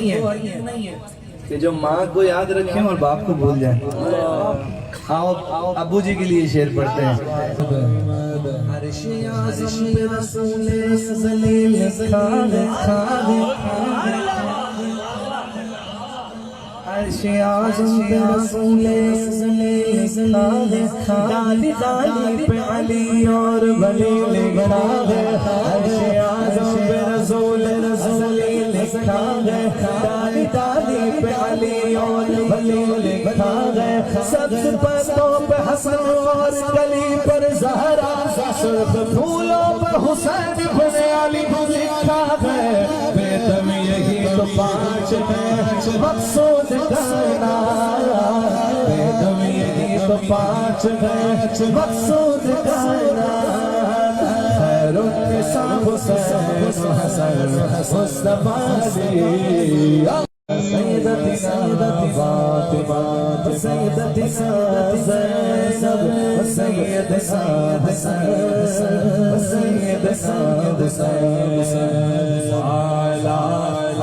नहीं है कि जो माँ को याद रखें और बाप को भूल जाए। आओ अबू जी के लिए शेर पढ़ते हैं। अर्शे आज़म पे रसूले ज़लील खाले अर्शे आज़म पे रसूले ज़लील खाले डाली पे अली और वलील खाले अर्शे आज़म पे रसूले ज़लील खाले डाली पे अली और वलील खाले सब्ज़ पत्तों पे हसन और कली पर ज़हरा सुर्ख फूलों पे हुसैन इब्ने अली लिखा है। बेदम यही तो पाँच है मकसूद करना, बेदम यही तो पाँच है मकसूद करना। खैरुन्निसा हुसैन हसन मुस्तफा सैयदतिना फातिमा सैयदतिना ज़ैनब सैयदना हसन सैयदना हुसैन वाला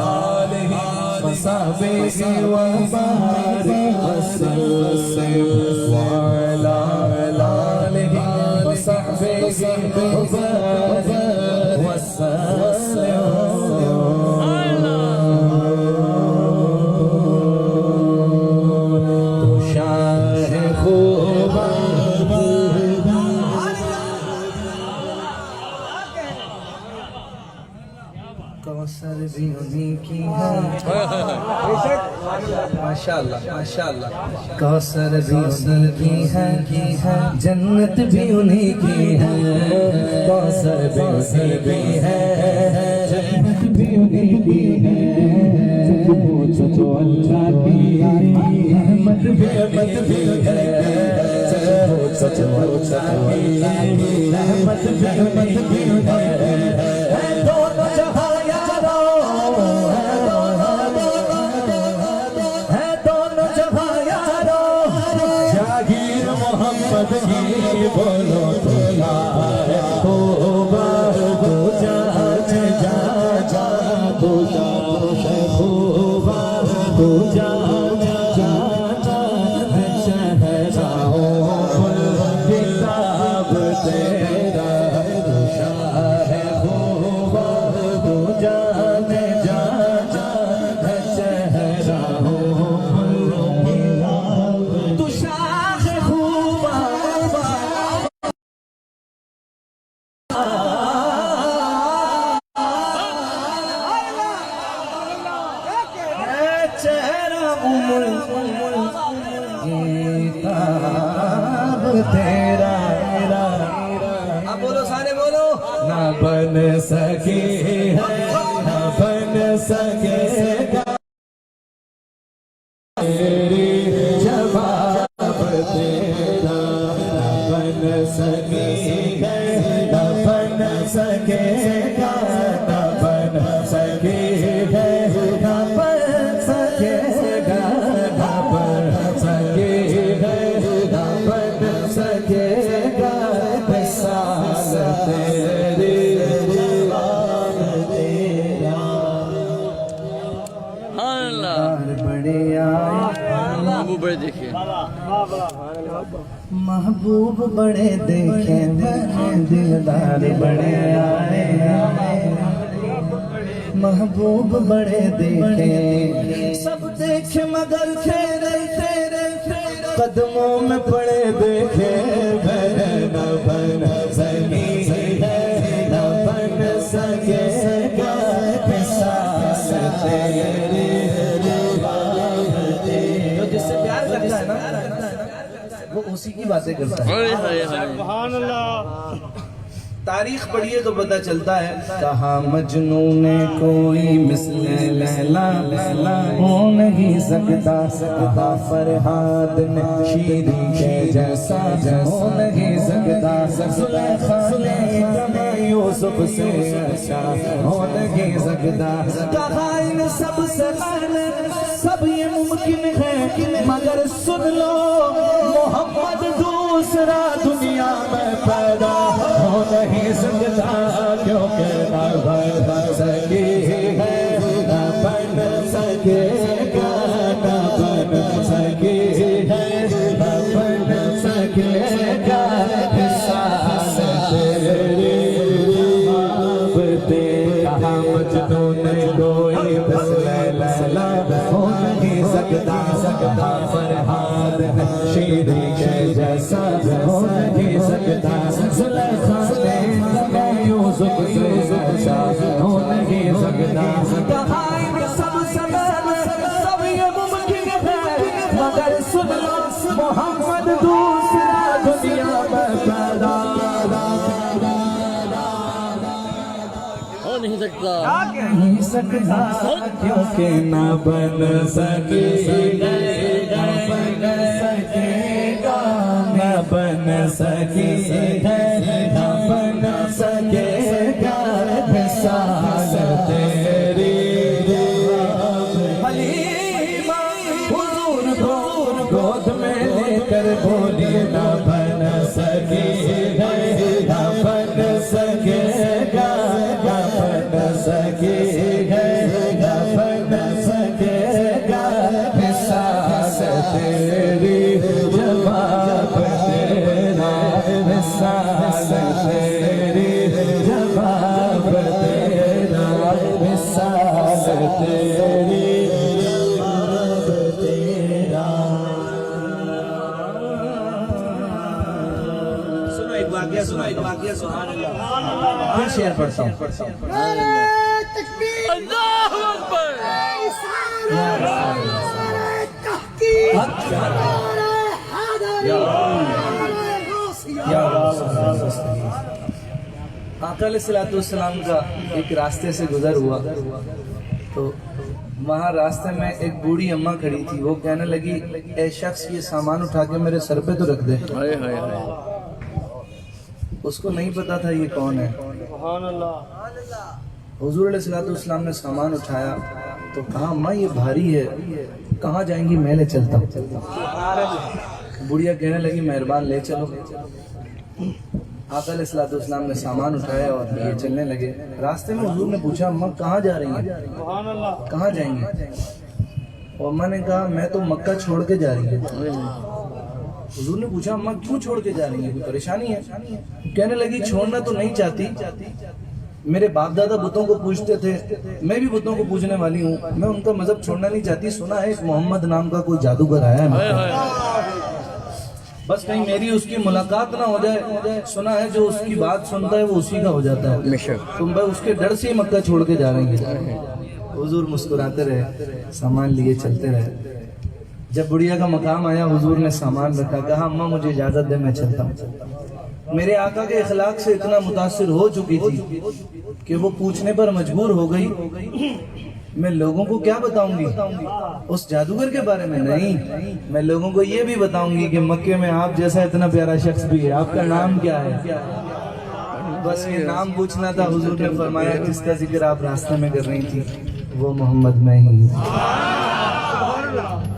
आलिहि वसहबिहि व बारिक वसल्लिम वाला आलिहि वसहबिहि व बारिक वसल्लिम। कौसर भी उन्हीं की है माशाअल्लाह माशाअल्लाह। कौसर भी उन्हीं की है जन्नत भी उन्हीं की है। कौसर भी उन्हीं की है जन्नत भी उन्हीं की है। तो अल्लाह की रहमत भी है सच अल्लाह की रहमत भी है। दोनों जहां यारो है दोनों जहां यारो जागीर मोहम्मद की बोलो तो यार खूबा तो जा जा जा तो जा खूबा तो जा जा जा शहजाओ किताब तेरा शाह खूबा तो जाने जा जा शहजाओ तू शाह खूबा चेहरा किताब तेरा अब बोलो सारे बोलो ना बन सके है ना बन सकेगा तेरी जवाब तेरा ना बन सके है ना बन सकेगा ना बन सके है ना बन सकेगा ना बन सके है ना बन सकेगा मिसाल तेरी बड़े महबूब बड़े देखे महबूब बड़े देखे दिलदार बड़े आए महबूब बड़े देखे सब देखे मगर तेरे कदमों में पड़े देखे न बन सकी है न बन सकेगा मिसाल तेरी। जो जिससे प्यार करता है ना वो उसी की बातें करता है। सुभान अल्लाह। तारीख पढ़िए तो पता चलता है कहा मजनू ने कोई मिस्ले लैला हो नहीं सकता। कहा फरहाद ने शीरी के जैसा हो नहीं सकता। जुलेखा ने यूसुफ से अच्छा हो नहीं सकता। कहा इन सब से पहले सब ये मुमकिन है मगर सुन लो मोहम्मद दूसरा दुनिया में पैदा हो नहीं सकता क्योंकि न बन सकी है न बन सकी कोई मिसले लैला हो नहीं सकता सकता फरहाद शीरी के जैसा हो नहीं सकता जुलेखा ने यूसुफ से ऐसा हो नहीं सकता कहा इन सब समय सब ये मुमकिन है मगर सुन लो मोहम्मद दूसरा दुनिया में पैदा हो नहीं सकता नहीं सकता क्योंकि न बन सकेगा न बन सकेगा न बन सकेगा मिसाल तेरी हलीमा हुजूर को गोद में लेकर बोली न बन सकेगा न बन सकेगा न बन सकेगा न बन सकेगा मिसाल तेरी जवाब तेरा मिसाल तेरी जवाब तेरा मिसाल तेरी जवाब तेरा। सुनो एक वाक्य सुभान अल्लाह फिर शेर पढ़ता हूँ अल्लाहु अकबर आका अलैहिस्सलाम का एक रास्ते से गुजर हुआ तो वहाँ रास्ते में एक बूढ़ी अम्मा खड़ी थी। वो कहने लगी ए शख्स ये सामान उठा के मेरे सर पे तो रख दे। हाय हाय हाय उसको नहीं पता था ये कौन है। हुजूर अलैहिस्सलाम ने सामान उठाया तो कहा अम्मा ये भारी है, कहाँ जाएंगी, मैं ले चलता हूँ। बुढ़िया कहने लगी मेहरबान ले चलो। आका अलैहिस्सलाम ने सामान उठाया और ये चलने लगे। रास्ते में हुजूर ने पूछा अम्मा कहाँ जा रही हैं, कहाँ जाएंगी? और अम्मा ने कहा मैं तो मक्का छोड़ के जा रही हूँ। हुजूर ने पूछा अम्मा क्यों छोड़ के जा रही है, कोई परेशानी है? कहने लगी छोड़ना तो नहीं चाहती, मेरे बाप दादा बुतों को पूजते थे, मैं भी बुतों को पूजने वाली हूँ, मैं उनका मजहब छोड़ना नहीं चाहती। सुना है इस मोहम्मद नाम का कोई जादूगर आया है, बस कहीं मेरी उसकी मुलाकात ना हो जाए। सुना है जो उसकी बात सुनता है वो उसी का हो जाता है। तो मैं उसके डर से ही मक्का छोड़ के जा रही हूँ। हुजूर मुस्कुराते रहे, सामान लिए चलते रहे। जब बुढ़िया का मकाम आया हुजूर ने सामान रखा, कहा अम्मा मुझे इजाजत दे मैं चलता हूँ। मेरे आका के अखलाक से इतना मुतासिर हो चुकी थी कि वो पूछने पर मजबूर हो गई मैं लोगों को क्या बताऊंगी उस जादूगर के बारे में? नहीं, मैं लोगों को ये भी बताऊंगी कि मक्के में आप जैसा इतना प्यारा शख्स भी है। आपका नाम क्या है? बस ये नाम पूछना था। हुजूर ने फरमाया जिसका जिक्र आप रास्ते में कर रही थी वो मोहम्मद मैं ही।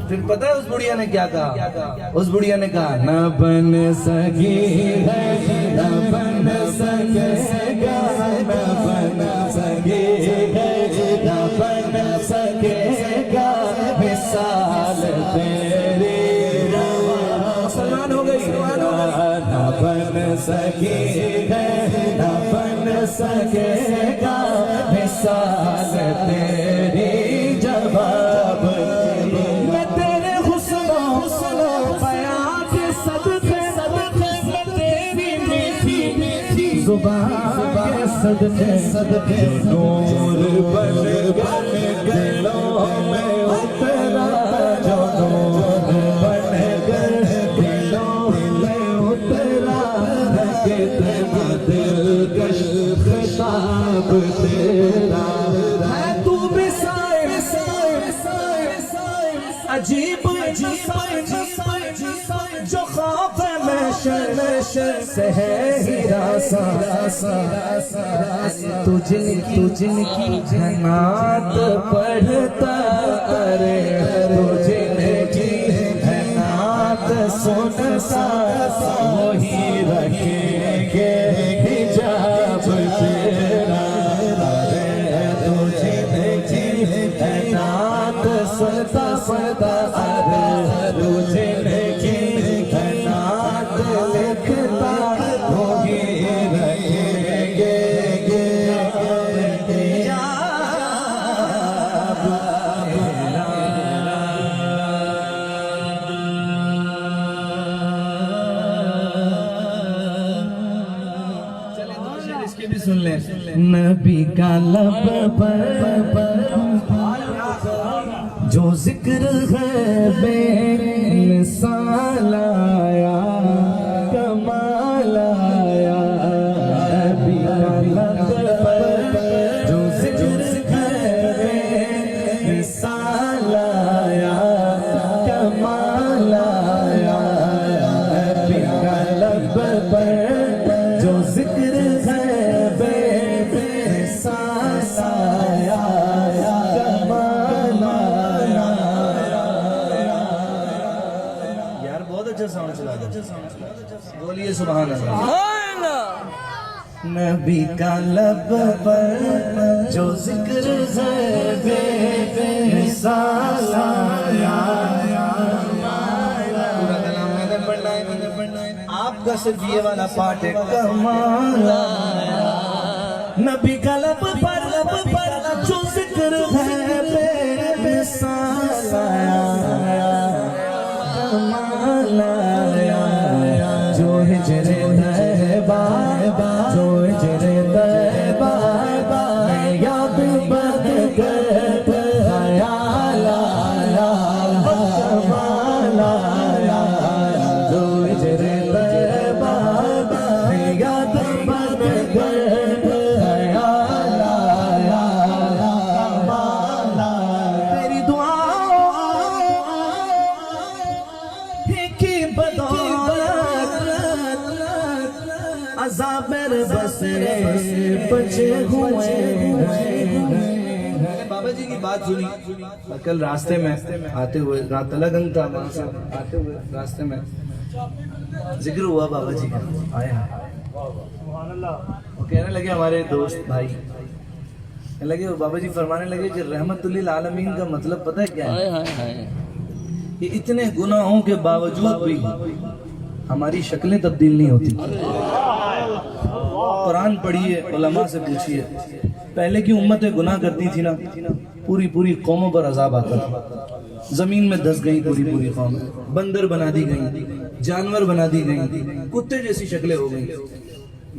फिर पता है उस बुढ़िया ने क्या कहा? उस बुढ़िया ने कहा न बन सकी है, न बन सकेगा, न बन सके है, न बन सकेगा मिसाल तेरी। मुसलमान हो गई। न बन सकी है, न बन सकेगा मिसाल तेरी जवाब जुबान सदके सदके नूर बन गए दिलों में उतरा, जो नूर बन गए दिलों में उतरा। कितना दिलकश खिताब तेरा है, तू भी अजीब जो ख्वाब में से है हिरासा। तू जिनकी जन्नत पढ़ता करे, तू जिनकी जन्नत सुनता वही रखेंगे हिजाब तेरा। तू जिनकी जन्नत सुनता पढ़ता अरे तू जिनकी जन्नत लिखता वही रखेंगे नबी का लब पर जो जिक्र है बेमिसाल आया, कमाल आया। नबी का लब पर जो जिक्र है बेमिसाल आया, कमाल आया। नबी का लब पर जो जिक्र है बेमिसाल आया, कमाल आया। यार बहुत अच्छा साउंड चला, बोलिए सुभान अल्लाह। नबी का लब पर जो जिक्र है बेमिसाल आया। पूरा कलाम मैंने पढ़ना है, आपका सिर्फ ये वाला पार्ट है। कमाल आया। नबी का लब पर जो जिक्र है बेमिसाल आया, कमाल आया। जो हिजरे तैबा, जो हिजरे तैबा में याद बद कर ख्याल आया, कमाल आया। जो हिजरे तैबा में याद बद कर ख्याल आया, कमाल आया। तेरी दुआओं की बदौलत अज़ाबर बसे बचे हुए मैंने बाबा जी की बात सुनी कल रास्ते में आते हुए, रात तलागंग था, वहाँ से आते हुए रास्ते में जिक्र हुआ बाबा जी का। आए हैं, वो कहने लगे हमारे दोस्त भाई कहने लगे, बाबा जी फरमाने लगे कि रहमतुल्लिल आलमीन का मतलब पता है क्या है? कि इतने गुनाहों के बावजूद भी हमारी शक्लें तब्दील नहीं होती। कुरान पढ़िए, उलमा से पूछिए, पहले की उम्मतें गुनाह करती थी ना, पूरी पूरी कौमों पर अजाब आता था। जमीन में धस गई पूरी पूरी कौम, बंदर बना दी गई, जानवर बना दी गई, कुत्ते जैसी शक्लें हो गई।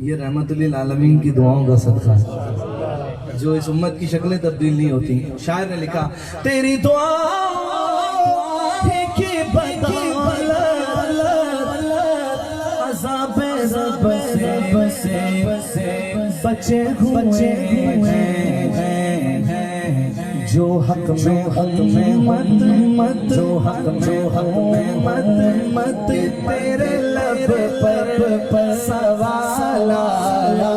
ये रहमतुल्लिल आलमीन की दुआओं का सदका है, जो इस उम्मत की शक्लें तब्दील नहीं होती। शायर ने लिखा, तेरी दुआ की बदौलत अज़ाबे रब से बचे हुए हैं। जो हक में मत, जो हक में मत तेरे लब पर सवाल आया,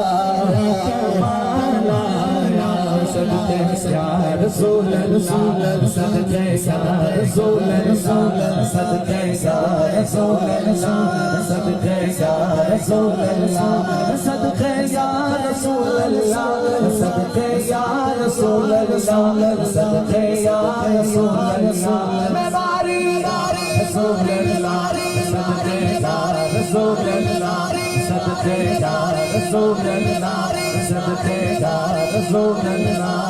कमाल आया। सदके या रसूल अल्लाह, सदके या रसूल अल्लाह, सदके या रसूल अल्लाह, सदके या रसूल अल्लाह, सदके या रसूल अल्लाह, सदके या रसूल अल्लाह, सदके या रसूल अल्लाह। मेरी रसूल अल्लाह, सदके या रसूल अल्लाह, सदके या रसूल अल्लाह, सदके या रसूल अल्लाह।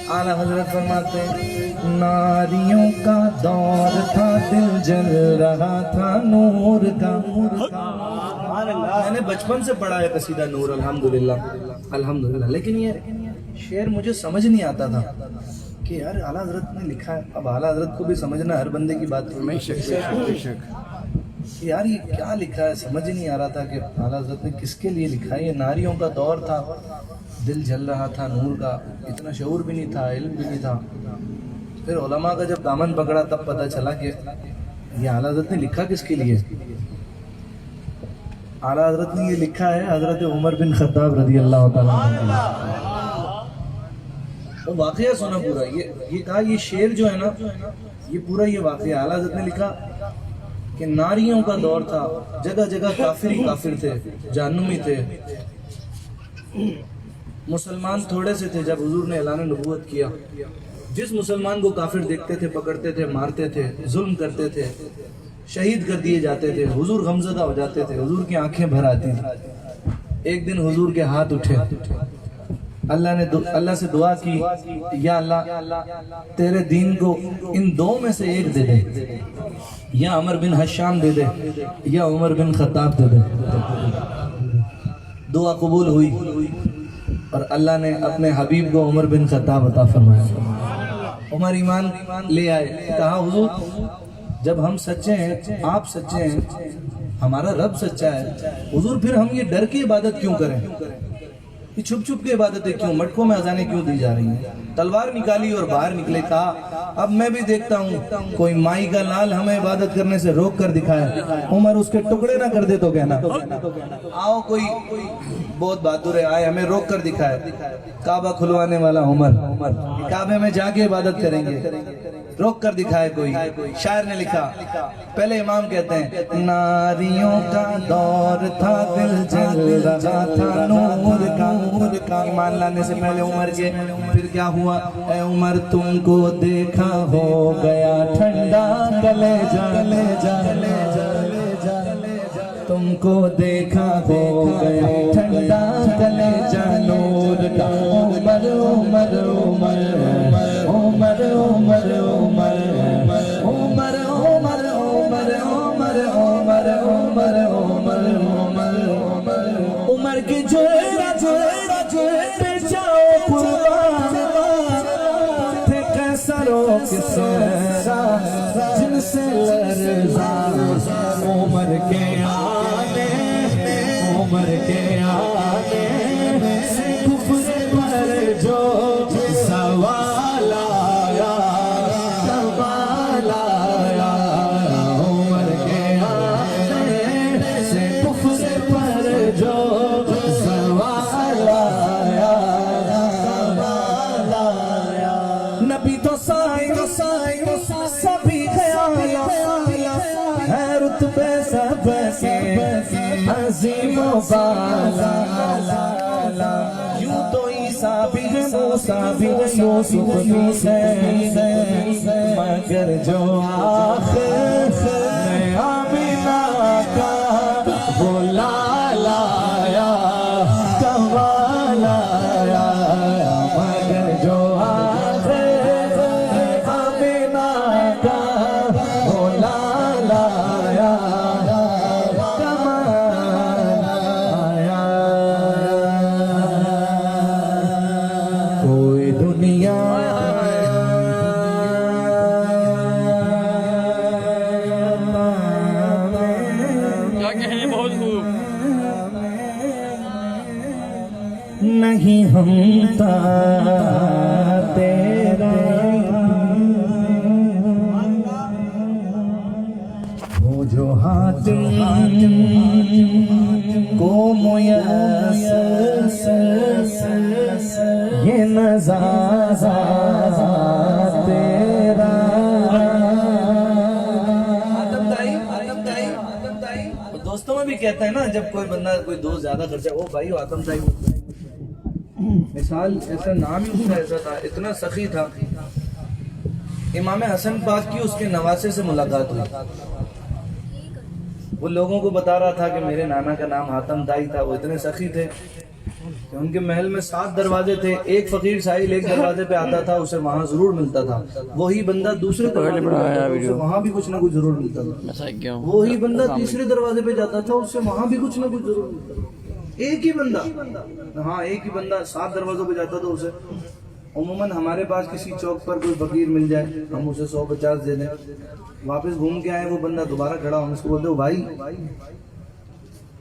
आला हजरत फरमाते, नारियों का दौर था, दिल जल रहा था नूर का। मैंने बचपन से पढ़ा है कसीदा नूर, अल्हम्दुलिल्लाह अल्हम्दुलिल्लाह, लेकिन ये शेर मुझे समझ नहीं आता था कि यार आला हजरत ने लिखा है। अब आला हजरत को भी समझना हर बंदे की बात नहीं, यार ये क्या लिखा है समझ ही नहीं आ रहा था कि आला हजरत ने किसके लिए लिखा है। ये नारियों का दौर था, दिल जल रहा था नूर का, इतना शऊर भी नहीं था, इल्म भी नहीं था। फिर उलमा का जब दामन पकड़ा तब पता चला कि ये आला हजरत ने लिखा किसके लिए। आला हजरत ने ये लिखा है हजरत उमर बिन खत्ताब रज़ी अल्लाह तआला अन्हु। वो वाकया सुना पूरा, ये कहा, ये शेर जो है ना, ये पूरा ये वाकया आला हजरत ने लिखा कि नारियों का दौर था, जगह जगह काफिर ही काफिर थे, जहन्नुमी थे। मुसलमान थोड़े से थे जब हुजूर ने ऐलान नबूवत किया। जिस मुसलमान को काफिर देखते थे पकड़ते थे, मारते थे, जुल्म करते थे, शहीद कर दिए जाते थे। हुजूर गमज़दा हो जाते थे, हुजूर की आंखें भर आती थी। एक दिन हुजूर के हाथ उठे, अल्लाह से दुआ की, या अल्लाह तेरे दीन को इन दो में से एक दे दे, या उमर बिन हशाम दे दे या उमर बिन खत्ताब दे दे। दुआ कबूल हुई और अल्लाह ने अपने हबीब को उमर बिन खत्ताब अता फरमाया। उमर ईमान ले आए, कहा हुजूर जब हम सच्चे हैं, आप सच्चे हैं, हमारा रब सच्चा है, हुजूर फिर हम ये डर की इबादत क्यों करें, ये छुप छुप के इबादतें क्यों, मटकों में अजानें क्यों दी जा रही हैं। तलवार निकाली और बाहर निकले, कहा अब मैं भी देखता हूँ कोई माई का लाल हमें इबादत करने से रोक कर दिखाए, उमर उसके टुकड़े ना कर दे तो कहना, आओ कोई बहुत बहादुर है, आए हमें रोक कर दिखाए, काबा खुलवाने वाला उमर, काबे में जाके इबादत करेंगे, रोक कर दिखाए कोई। शायर ने लिखा, पहले इमाम कहते हैं नारियों का दौर था, दिल जल रहा था नूर का, ईमान लाने से पहले उमर के। फिर क्या हुआ, ए उमर तुमको देखा हो गया ठंडा कलेजा, तुमको देखा हो गया ठंडा कलेजा नूर का। उमर उमर उमर उमर उमर उमर उमर उमर उमर उमर उमर उमर उमर उमर उमर की जोड़ा जोड़ा जोड़े जाओ कुर्बान थे कैसरो किसरा जिनसे लरज़ा उमर के आने, उमर के आने से कुफ्र पर जो सवाल आया, सवाल आया, उमर के आने से कुफ्र पर जो सवाल आया, सवाल आया। नबी तो साईं सभी ख्याल है, रुतबे सब के अज़ीम बाला, यूं तो ईसा भी है, मूसा भी है, यूसुफ भी है, मगर जो आखिर में आमिना का वो लाल आया, कमाल आया, मगर जो आखिर में आमिना का वो लाल आया, कमाल आया। कोई दुनिया बहुत खूब नहीं हमता तेरा वो जो हातिम को मुयस्सर ये नज़ारा तेरा। दोस्तों में भी कहता है ना, जब कोई बंदा कोई दोस्त ज्यादा खर्चा, ओ भाई आतम ताई, मिसाल ऐसा नाम ही उसका ऐसा था, इतना सखी था। इमाम हसन पाक की उसके नवासे से मुलाकात हुई, वो लोगों को बता रहा था कि मेरे नाना का नाम हातम ताई था। वो इतने सखी थे कि उनके महल में 7 दरवाजे थे, एक फकीर साहिल एक दरवाजे पे आता था, उसे वहां जरूर मिलता था, वही बंदा दूसरे दरवाजे पे आता था, उसे वहां भी कुछ ना कुछ जरूर मिलता था, वही बंदा तीसरे दरवाजे पे जाता था, उससे वहां भी कुछ ना कुछ जरूर मिलता था। एक ही बंदा, हाँ एक ही बंदा 7 दरवाजों पे जाता था उसे। उम्मन हमारे पास किसी चौक पर कोई फकीर मिल जाए, हम उसे 150 दे दें, वापस घूम के आए वो बंदा दोबारा खड़ा, हम उसको बोलते हो भाई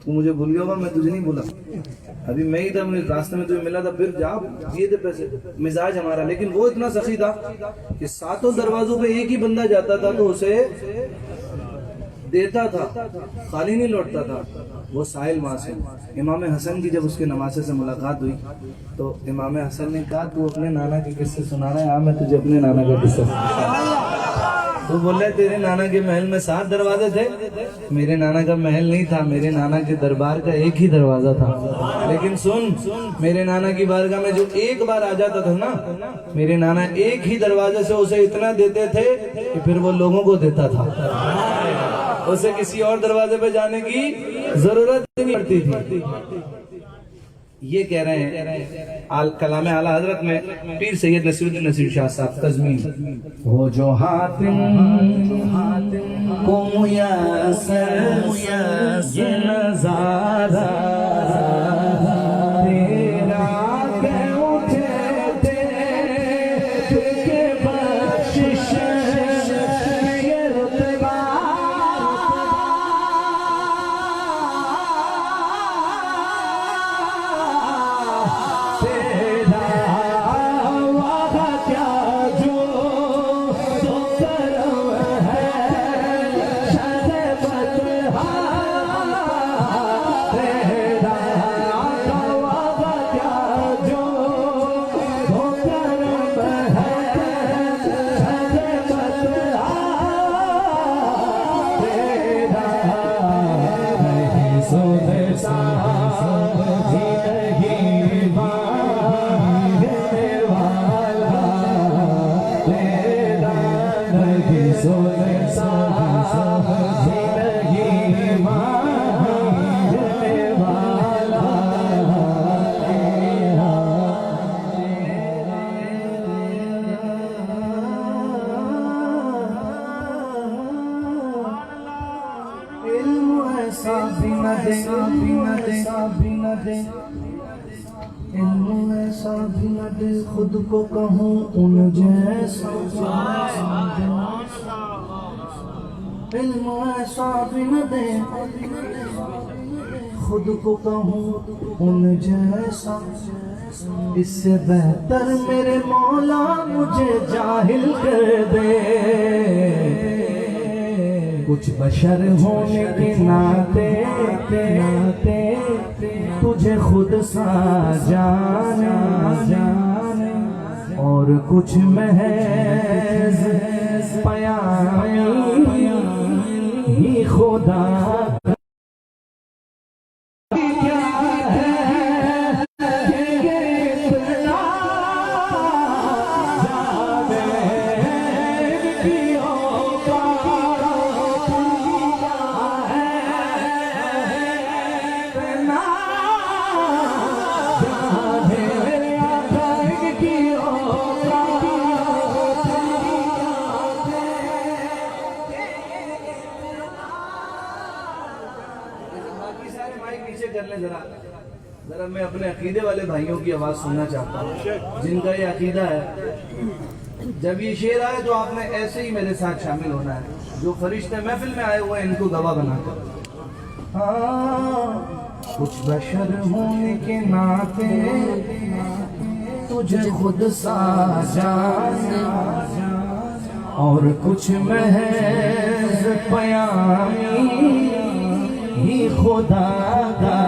तू मुझे भूल गया होगा, मैं तुझे नहीं भूला, अभी मैं ही था, मुझे रास्ते में तुझे मिला था, फिर जा दिए थे पैसे, मिजाज हमारा। लेकिन वो इतना सखी था कि 7 दरवाजों पे एक ही बंदा जाता था तो उसे देता था, खाली नहीं लौटता था। वो साहिल वहां से। इमाम हसन की जब उसके नवासे से मुलाकात हुई तो इमाम हसन ने कहा तू अपने नाना के किस्से सुना रहा है, हाँ मैं तुझे अपने नाना का किस्सा तो बोल रहे तेरे नाना के महल में 7 दरवाजे थे, मेरे नाना का महल नहीं था, मेरे नाना के दरबार का एक ही दरवाजा था। लेकिन सुन, मेरे नाना की बारगाह में जो एक बार आ जाता था ना, मेरे नाना एक ही दरवाजे से उसे इतना देते थे कि फिर वो लोगों को देता था, उसे किसी और दरवाजे पे जाने की जरूरत नहीं पड़ती थी। ये कह रहे हैं कलाम आला हजरत में पीर सैयद नसीरुद्दीन नसीर शाह साहब तज़मीन, वो जो हातिम को मुयस्सर ये नज़ारा तेरा के उठे के बख्शिश ये रुतबा ऐसा भी न दे खुद को कहूँ उन जैसा, इल्म ऐसा भी न दे खुद को कहूँ उन जैसा, इससे बेहतर मेरे मौला मुझे जाहिल कर दे। कुछ बशर होने के नाते तुझे खुद सा जाना और कुछ महज पयामी ही खुदा जरा मैं अपने अकीदे वाले भाइयों की आवाज सुनना चाहता हूँ जिनका ये अकीदा है। जब ये शेर आए तो आपने ऐसे ही मेरे साथ शामिल होना है। जो फरिश्ते महफिल में आए हुए हैं इनको गवाह बनाकर। कुछ बशर होने के नाते तुझे खुद सा जाना और कुछ महज पयामी ही खुदा का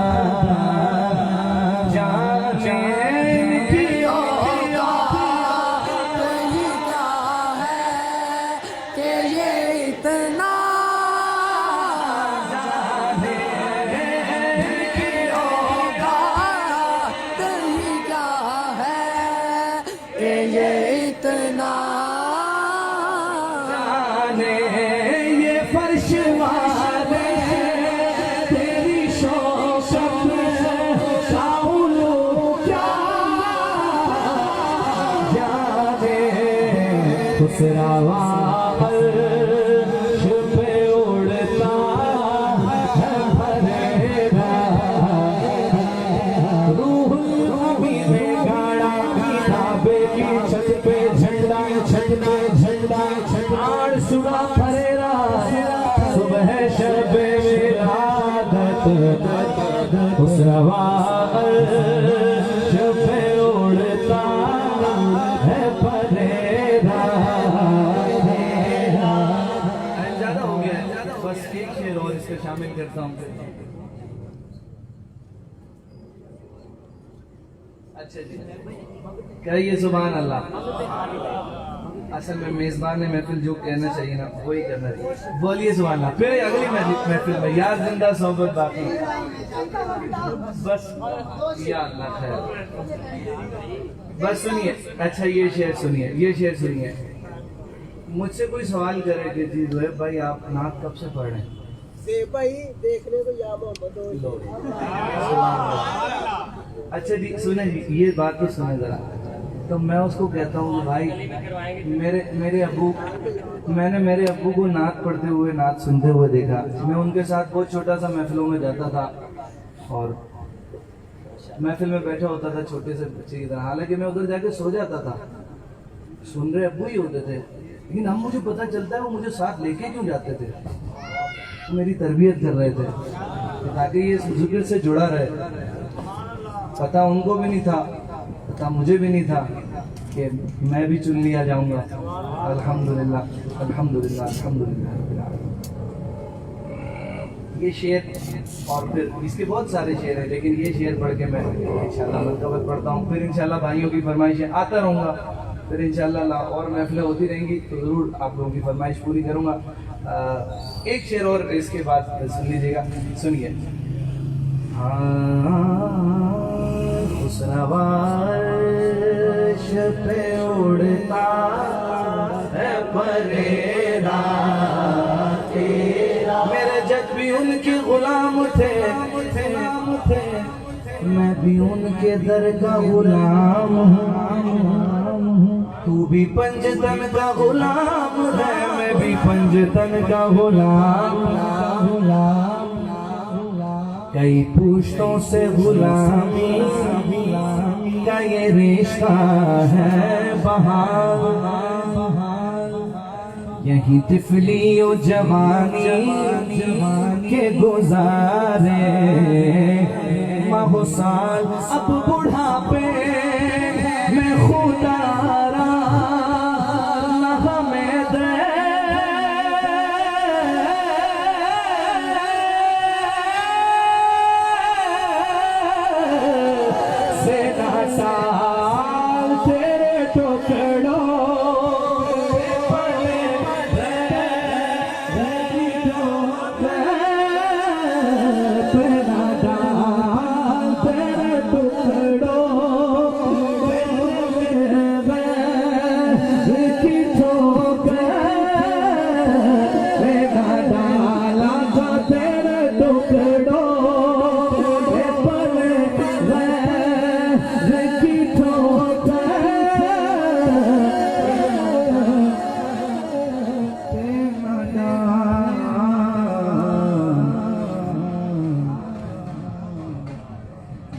शामिल करता हूँ। अच्छा जी, कहिए सुभान अल्लाह। असल में मेजबान ने महफिल जो कहना चाहिए ना वही करना चाहिए। बोलिए सुभान अल्लाह। फिर अगली महफिल में यार जिंदा सोबत बाकी। बस या अल्लाह खैर। बस सुनिए, अच्छा ये शेर सुनिए, ये शेर सुनिए। मुझसे कोई सवाल करे कि जी जोएब भाई आप नात कब से पढ़ रहे हैं? दे भाई देखने को या मोहम्मद हो। अच्छा जी सुने जी, ये बात तो सुने जरा। तो मैं उसको कहता हूँ कि भाई मैंने मेरे अब्बू को नात पढ़ते हुए, नात सुनते हुए देखा। मैं उनके साथ बहुत छोटा सा महफिलों में जाता था और महफिल में बैठा होता था छोटे से बच्चे की तरह। हालांकि मैं उधर जाके सो जाता था, सुन रहे अब्बू ही होते थे, लेकिन हम मुझे पता चलता है वो मुझे साथ लेके क्यों जाते थे, मेरी तरबियत कर रहे थे ताकि ये जिक्र से जुड़ा रहे। पता उनको भी नहीं था, पता मुझे भी नहीं था कि मैं भी चुन लिया जाऊंगा। अल्हम्दुलिल्लाह अल्हम्दुलिल्लाह अल्हम्दुलिल्लाह। ये शेर और फिर इसके बहुत सारे शेर हैं, लेकिन ये शेर पढ़ के मैं इंशाल्लाह मरतबा पढ़ता हूँ। फिर इंशाल्लाह भाइयों की फरमाइशें आता रहूँगा, फिर इंशाल्लाह और महफिलें होती रहेंगी तो ज़रूर आप लोगों की फरमाइश पूरी करूँगा। एक शेर और इसके बाद सुन लीजिएगा, सुनिए। खुशनवाश पे उड़ता है परेरा तेरा, मेरे जग भी उनके गुलाम थे, मैं भी उनके दर का गुलाम हूँ। तू भी पंजतन का गुलाम है, मैं भी पंजतन का गुलाम। कई पुश्तों से गुलामी का ये रिश्ता है बहार, यही तिफली और जवानी के गुजारे साल। अब बुढ़ापे में खुदारा न हमें दे, से साल तेरे टुकड़ों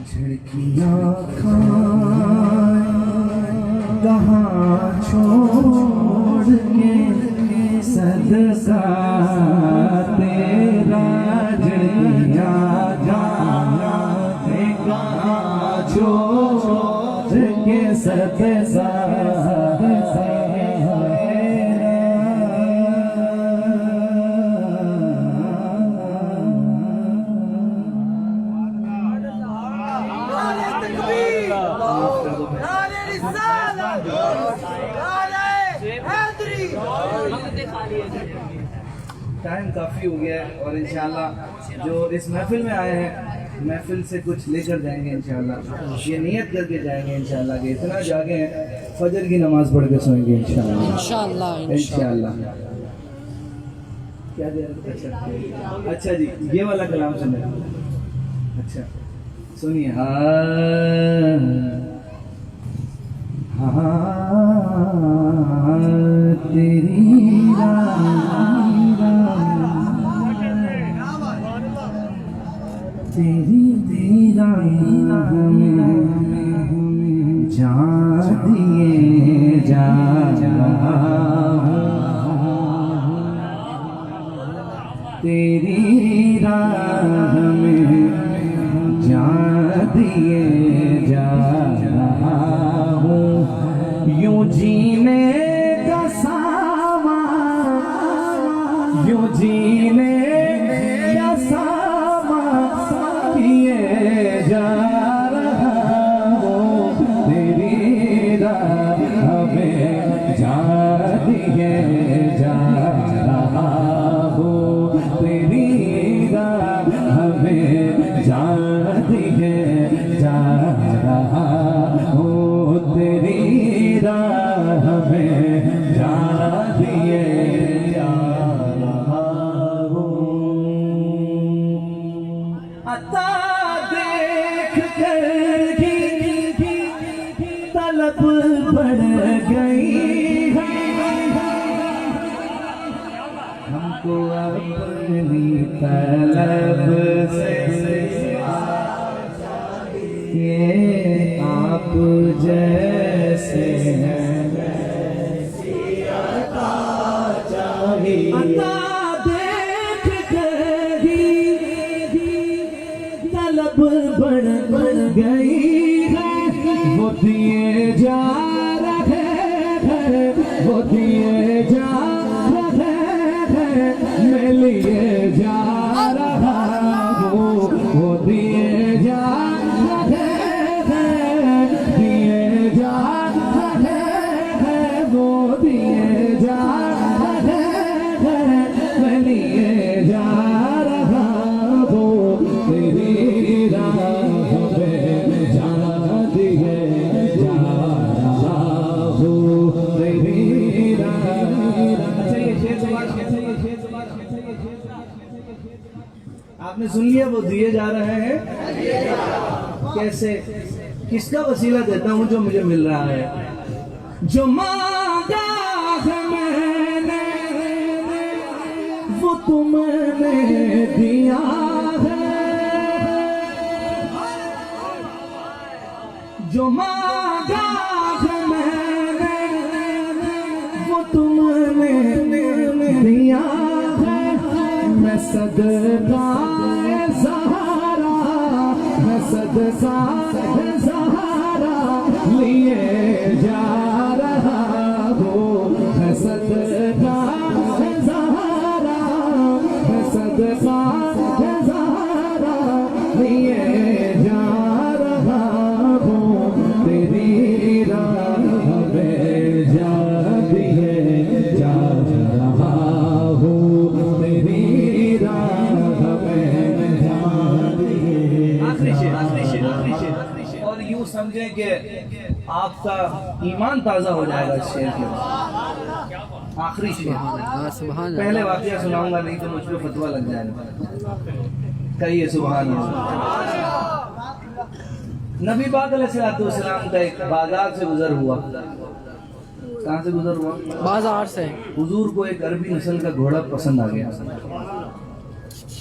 झिड़कियाँ कहाँ छोड़ के सदका तेरा, झिड़कियाँ कहाँ छोड़ के सदका टाइम काफ़ी हो गया है और इंशाल्लाह जो इस महफिल में आए हैं महफिल से कुछ लेकर जाएंगे इंशाल्लाह। ये नियत करके जाएंगे इंशाल्लाह कि इतना जागे हैं फजर की नमाज पढ़ के सोएंगे इंशाल्लाह इंशाल्लाह। क्या दे रहे? अच्छा जी ये वाला कलाम सुने। अच्छा सुनिए। तेरी तेरी जान दिए जा तेरी राह में जान दिए जा रहा हूँ। यूं जीने का सामान, यूं जीने का सामान किए जा रहा हूँ। तेरी राह में जान दिए जा रहा हूँ। तेरी राह में जान दिए जा रहा हूँ। तेरी राह में जान दिए जा रहा हूँ। बढ़ गई है, हमको अपनी तलब से ये आप जैसे हैं अता देख कर ही तलब बढ़ गई है, वो दिए जा रहे हैं, वो दिए जा रहे हैं, मैं लिए जा रहा हूँ, वो दिए जा रहे हैं, दिए जा रहे हैं, वो दिए जा रहे हैं, मैं लिए जा रहा हूँ, तेरी राह पे जा दिए जा रहा हूँ, तेरी राह। आपने सुन लिया, वो दिए जा रहे हैं कैसे, किसका वसीला देता हूँ जो मुझे मिल रहा है, जो मांगा है मैंने वो तुमने दिया है, जो मांगा है मैंने वो तुमने दिया है, मैं सदका सहारा, मैं सदका सहारा लिए जा रहा हूँ, मैं सदका सहारा, मैं सदका सहारा लिए जा रहा हूँ, तेरी राह में जा दिए जा रहा हूँ, तेरी राह में जा दिए। आखिरी शेर और यूं समझें कि आपका ईमान ताजा हो जाएगा इस शेर के। आखिरी शेर, पहले वाकया सुनाऊंगा नहीं तो मुझ पे फतवा लग जाएगा। कहिए सुभान अल्लाह। नबी पाक अलैहिस्सलाम का एक बाजार से गुजर हुआ। कहाँ से गुजर हुआ? बाजार से। हुजूर को एक अरबी नस्ल का घोड़ा पसंद आ गया,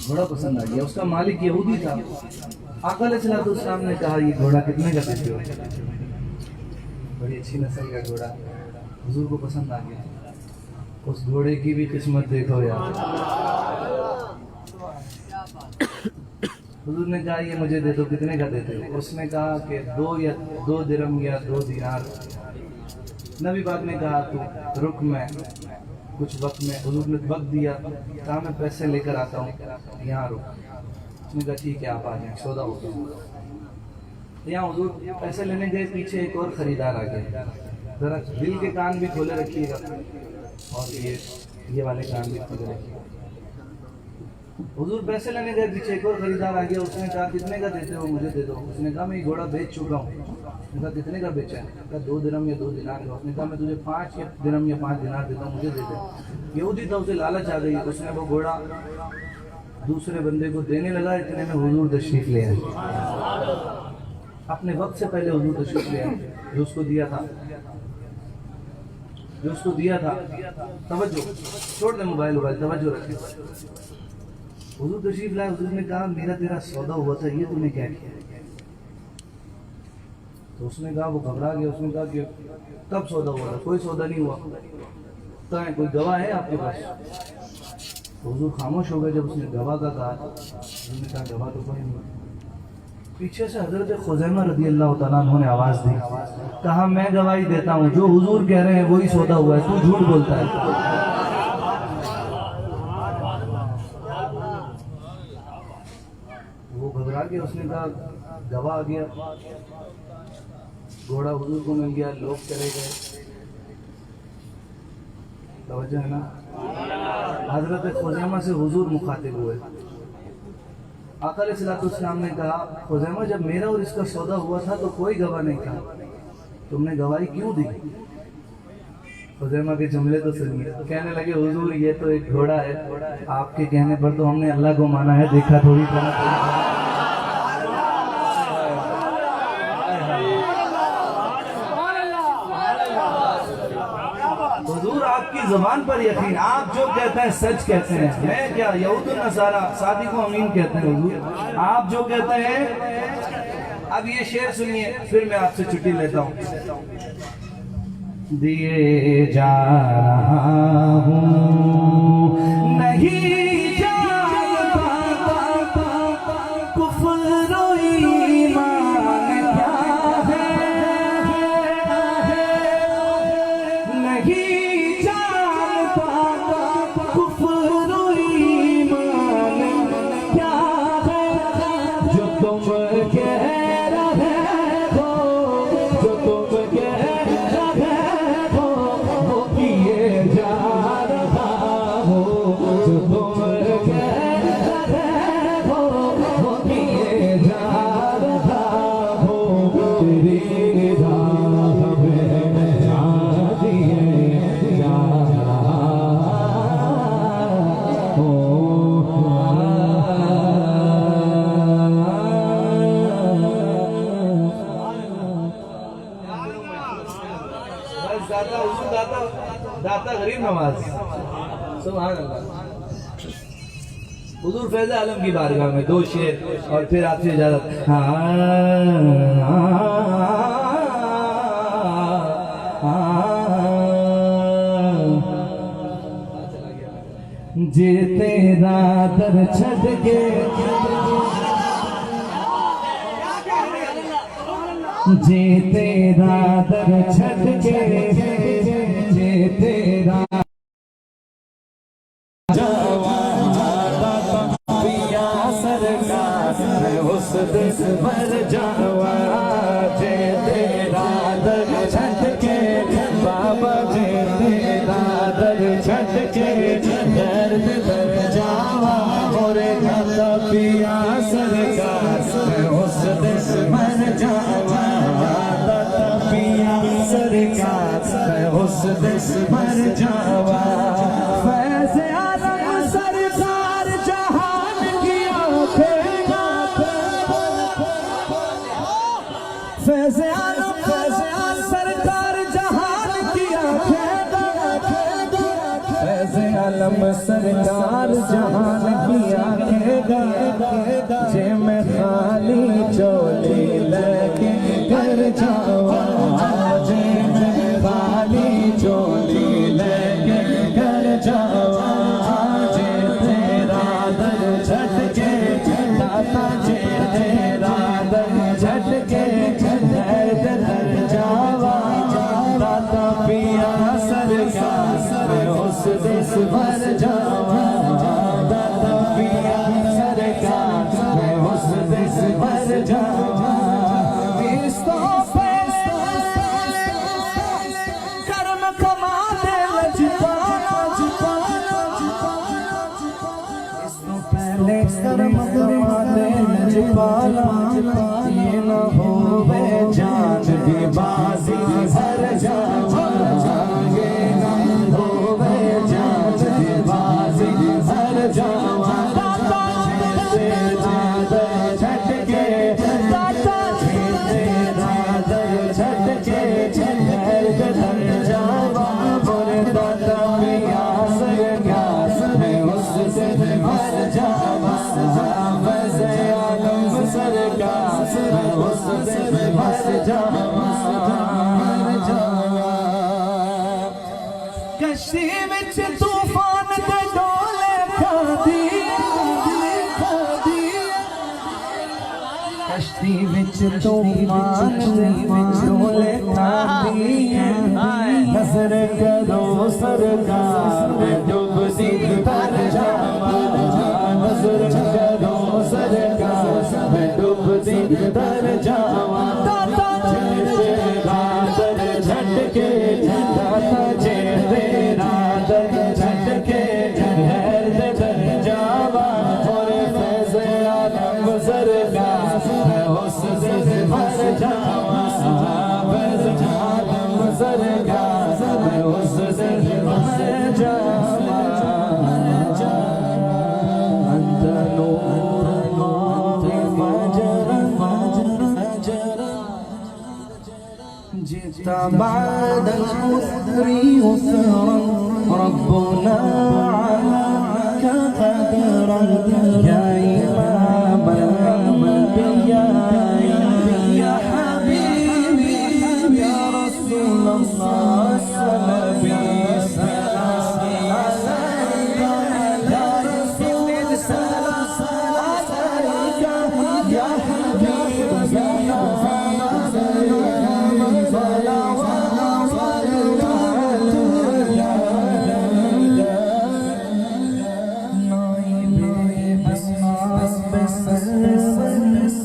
घोड़ा पसंद आ गया। उसका मालिक यहूदी था। आका अलैहिस्सलाम ने कहा, ये घोड़ा कितने का देते हो? बड़ी अच्छी नस्ल का घोड़ा, हुजूर को पसंद आ गया। उस घोड़े की भी किस्मत देखो यार। हुजूर ने कहा, ये मुझे दे दो, कितने का देते हो? उसने कहा कि 2 दिरहम या 2 दीनार। नबी पाक ने कहा, तू रुक, मैं कुछ वक्त में। हुजूर ने वक्त दिया, कहा मैं पैसे लेकर आता हूँ, यहाँ रुक। उसने कहा ठीक है, आप आ जाए, सौदा हो गया। यहाँ हुजूर पैसे लेने गए, पीछे एक और खरीदार आ गया। जरा दिल के कान भी खोले रखिएगा और ये वाले कान भी खोले रखिएगा। हुजूर पैसे लेने गए, पीछे एक और खरीदार आ गया। उसने कहा, कितने का देते हो? मुझे दे दो। उसने कहा, मैं घोड़ा बेच चुका हूँ। उसने कहा, कितने का बेचा है? कहा 2 दिरहम या 2 दिनार का। उसने कहा, मैं तुझे 5 दिरहम या 5 दिनार देता हूँ, मुझे दे दे। यहूदी था, उसे लालच आ गई। उसने वो घोड़ा दूसरे बंदे को देने लगा। इतने में हुजूर तशरीफ ले आए। अपने वक्त से पहले हुजूर तशरीफ ले आए। जो उसको दिया था, तवज्जो, छोड़ दे मोबाइल, तवज्जो रखे। हुजूर तशरीफ लाए। हुजूर ने कहा, मेरा तेरा सौदा हुआ था, ये तूने क्या किया? तो उसने कहा, वो घबरा गया। उसने कहा कि कब सौदा हुआ था? कोई सौदा नहीं हुआ। कहाँ है? कोई गवाह है आपके पास? तो हुजूर खामोश हो गए। जब उसने गवाह का कहा, उसने कहा, गवाह तो कोई नहीं। पीछे से हजरत खुज़ैमा रज़ी अल्लाह तआला अन्हु ने आवाज दी, कहा, मैं गवाही देता हूँ, जो हुजूर कह रहे हैं वही सौदा हुआ है, तू झूठ बोलता है। वो घबरा गया। उसने कहा, गवाह आ गया। घोड़ा हुजूर को मिल गया, लोग चले गए। तवज्जो है ना? हजरत खुज़ैमा से हुजूर मुखातिब हुए। आका अलैहिस्सलाम ने कहा, खुज़ैमा, जब मेरा और इसका सौदा हुआ था तो कोई गवाह नहीं था, तुमने गवाही क्यों दी? खुज़ैमा के जुमले तो सुनिए। कहने लगे, हुजूर ये तो एक घोड़ा है, आपके कहने पर तो हमने अल्लाह को माना है, देखा थोड़ी था। आपकी जुबान पर यकीन, आप जो कहते हैं सच कहते हैं। मैं क्या यहूद नसारा सादी को अमीन कहते हैं हुजूर, आप जो कहते हैं। अब ये शेर सुनिए, फिर मैं आपसे छुट्टी लेता हूँ। दिए जा रहा हूँ नहीं जानता कुफ्र और ईमान क्या है, नहीं जानता कुफ्र और ईमान क्या है। जो तुम कह रहे हो, जो तुम कह रहे हो वो किए जा रहा हो, जो तुम कह रहे हो वो किए जा रहा हो। तेरी राह में जा दिए जा रहा हो। बस दाता हुजूर, दाता दाता गरीब नवाज, सुभान अल्लाह। हुजूर फैज़ आलम की बारगाह में दो शेर और फिर आपसे इजाजत। जे तेरा दर छड़ के, जे तेरा दर छड़ के, जे तेरा पिया सरकार उस दिस भर जावा। जे तेरा दर छड़ के बाबा, जे तेरा दर छड़ के दर्द दर जावा। और दाता पिया सरकार उस दिस भर जावा। दाता पिया सरकार उस दिस भर जावा। फैज़ आलम सरकार जहान की आंखें, फैज़ आलम सरकार जहान की आंखें, फैज़ आलम सरकार जहान की आंखें। जे मैं खाली चोली लेके घर जावा, जे मैं खाली चोली लेके घर जावा। जे तेरा दर झटके दाता, जे तेरा दर झटके दर्द दर जावा। दाता पिया सरकार उस दिस भर जावा। दाता पिया सरकार उस दिस भर जावा। कर्म कमाते लजपाना, इसको पहले कर्म कमाते लजपाना। ये न होवे जान की बाजी हर जावा। ये न होवे जान की बाजी हर जावा। दाता तेरा दर झटके, दाता तेरा दर झटके दर्द दर जावा। बोले दाता पिया सरकार उस दिस भर जावा। फैज़ आलम सरकार उस दिस भर जावा। कश्ती विच तूफान दे डोले खादी, कश्ती विच तूफान दे डोले खादी। नजर करो सरकार डूबती तर जावा। नजर करो सरकार डूबती तर जावा। दाता तेरा दर झटके, दाता जे तेरा दर झटके दर्द दर जावा। और फैज़ आलम सरकार उस दिस भर जावा। फैज़ आलम सरकार उस दिस भर जावा। अंत नूर फजर जिता बादल उसरी उसरम। रब्बुना अलैका क़दरन या इमाम अल-अंबिया या हबीबी या रसूल अल्लाह सल्लल्लाहु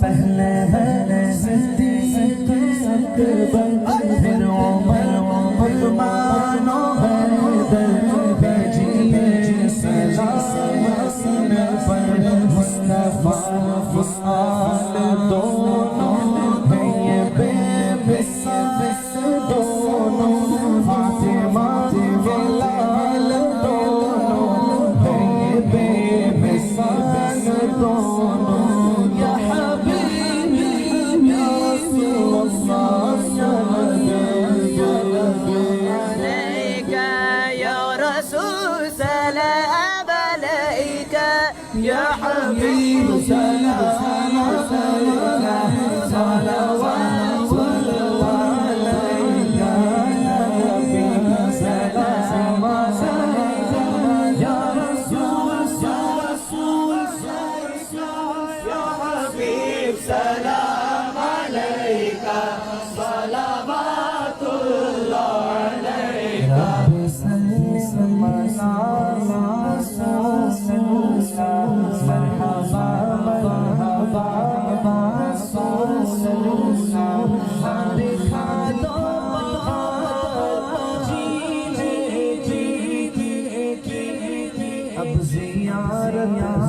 पहले है सिद्दीक़ अकबर फिर उमर उस्मान हैदर भेजिए सलाम पर मुस्तफा आल दोनों हैं ये बेमिसाल दोनों फातिमा के लाल दोनों हैं ये बेमिसाल दोनों या हबीब सलाम अलैका सलवात अलैका या हबीब सलाम अलैका या रसूल या हबीब सलाम अलैका सलवातुल्लाह अलैका अब ज़ियारत